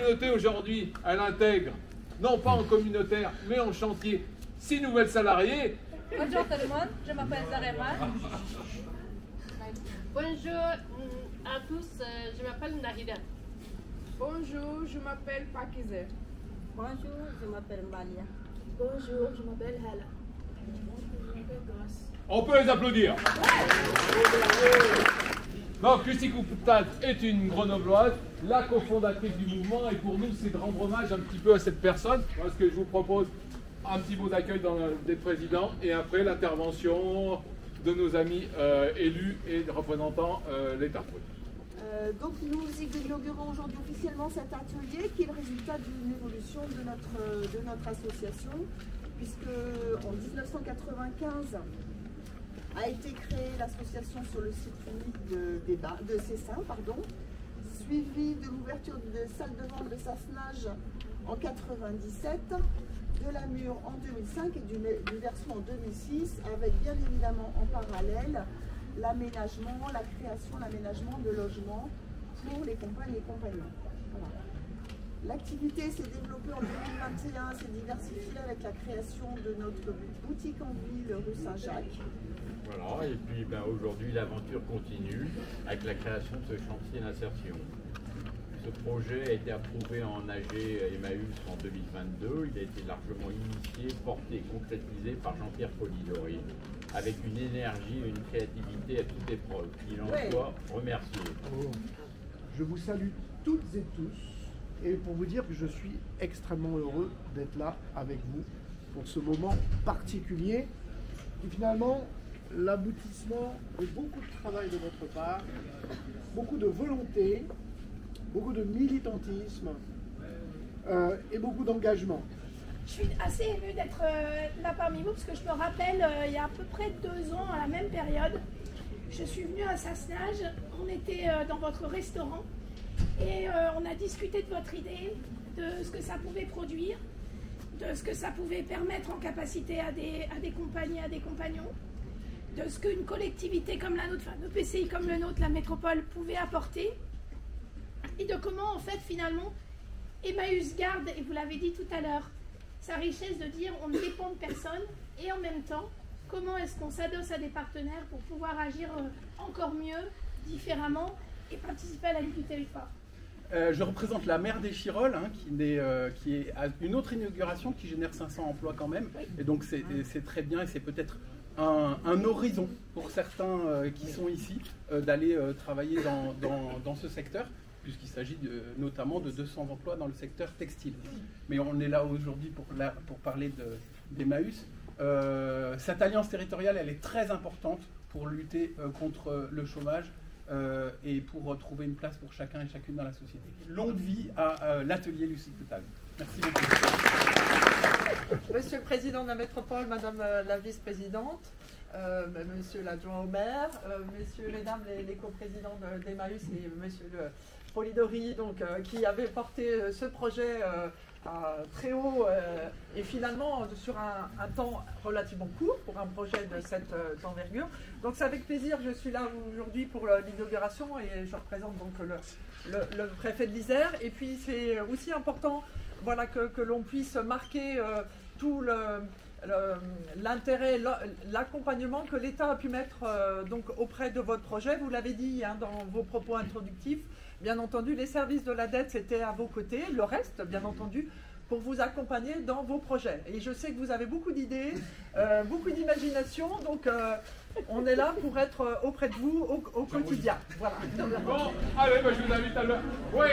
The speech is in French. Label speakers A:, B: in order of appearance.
A: communauté aujourd'hui, elle intègre, non pas en communautaire, mais en chantier, 6 nouvelles salariées.
B: Bonjour tout le monde, je m'appelle Zarema.
C: Bonjour à tous, je m'appelle Nahida.
D: Bonjour, je m'appelle Pakize.
E: Bonjour, je m'appelle Malia.
F: Bonjour, je m'appelle Hala. Bonjour, je m'appelle Grace.
A: On peut les applaudir. Donc, Lucie Couptade est une grenobloise, la cofondatrice du mouvement, et pour nous, c'est de rendre hommage un petit peu à cette personne, parce que je vous propose un petit mot d'accueil des présidents, et après l'intervention de nos amis élus et représentants l'État.
G: Donc nous inaugurons aujourd'hui officiellement cet atelier qui est le résultat d'une évolution de notre association, puisque en 1995 a été créée l'association sur le site unique de Cessin, suivi de l'ouverture de salle de vente de Sassenage en 1997, de la Mure en 2005 et du versement en 2006, avec bien évidemment en parallèle l'aménagement, la création, l'aménagement de logements pour les compagnes et compagnons. Voilà. L'activité s'est développée en 2021, s'est diversifiée avec la création de notre boutique en ville rue Saint-Jacques.
H: Voilà, et puis aujourd'hui l'aventure continue avec la création de ce chantier d'insertion. Ce projet a été approuvé en AG Emmaüs en 2022. Il a été largement initié, porté et concrétisé par Jean-Pierre Polidori, avec une énergie et une créativité à toute épreuve. Il en soit remercié.
I: Je vous salue toutes et tous, et pour vous dire que je suis extrêmement heureux d'être là avec vous pour ce moment particulier, qui finalement l'aboutissement de beaucoup de travail de votre part, beaucoup de volonté, beaucoup de militantisme et beaucoup d'engagement.
F: Je suis assez émue d'être là parmi vous parce que je me rappelle, il y a à peu près 2 ans, à la même période, je suis venue à Sassenage, on était dans votre restaurant et on a discuté de votre idée, de ce que ça pouvait produire, de ce que ça pouvait permettre en capacité à des compagnies, à des compagnons, de ce qu'une collectivité comme la nôtre, enfin un EPCI comme le nôtre, la métropole, pouvait apporter, et de comment en fait finalement Emmaüs garde, et vous l'avez dit tout à l'heure, sa richesse de dire on ne dépend de personne, et en même temps comment est-ce qu'on s'adosse à des partenaires pour pouvoir agir encore mieux, différemment, et participer à la vie du territoire.
J: Je représente la maire des Chirolles, qui est à une autre inauguration qui génère 500 emplois quand même, et donc c'est très bien, et c'est peut-être un horizon pour certains qui sont ici d'aller travailler dans ce secteur, puisqu'il s'agit notamment de 200 emplois dans le secteur textile. Mais on est là aujourd'hui pour parler d'Emmaüs. Cette alliance territoriale, elle est très importante pour lutter contre le chômage et pour trouver une place pour chacun et chacune dans la société. Longue vie à l'atelier Lucie Couptade. Merci beaucoup.
D: Monsieur le Président de la Métropole, Madame la Vice-Présidente, Monsieur l'adjoint au maire, Messieurs, Mesdames les coprésidents d'Emmaüs et Monsieur le Polidori, qui avait porté ce projet très haut et finalement sur un temps relativement court pour un projet de cette envergure. Donc c'est avec plaisir que je suis là aujourd'hui pour l'inauguration et je représente donc le préfet de l'Isère. Et puis c'est aussi important que l'on puisse marquer tout l'intérêt, l'accompagnement que l'État a pu mettre auprès de votre projet. Vous l'avez dit dans vos propos introductifs, bien entendu, les services de la dette, c'était à vos côtés, le reste, bien entendu, pour vous accompagner dans vos projets. Et je sais que vous avez beaucoup d'idées, beaucoup d'imagination, donc on est là pour être auprès de vous au quotidien. Voilà.
A: Bon, allez, je vous invite à le... Oui.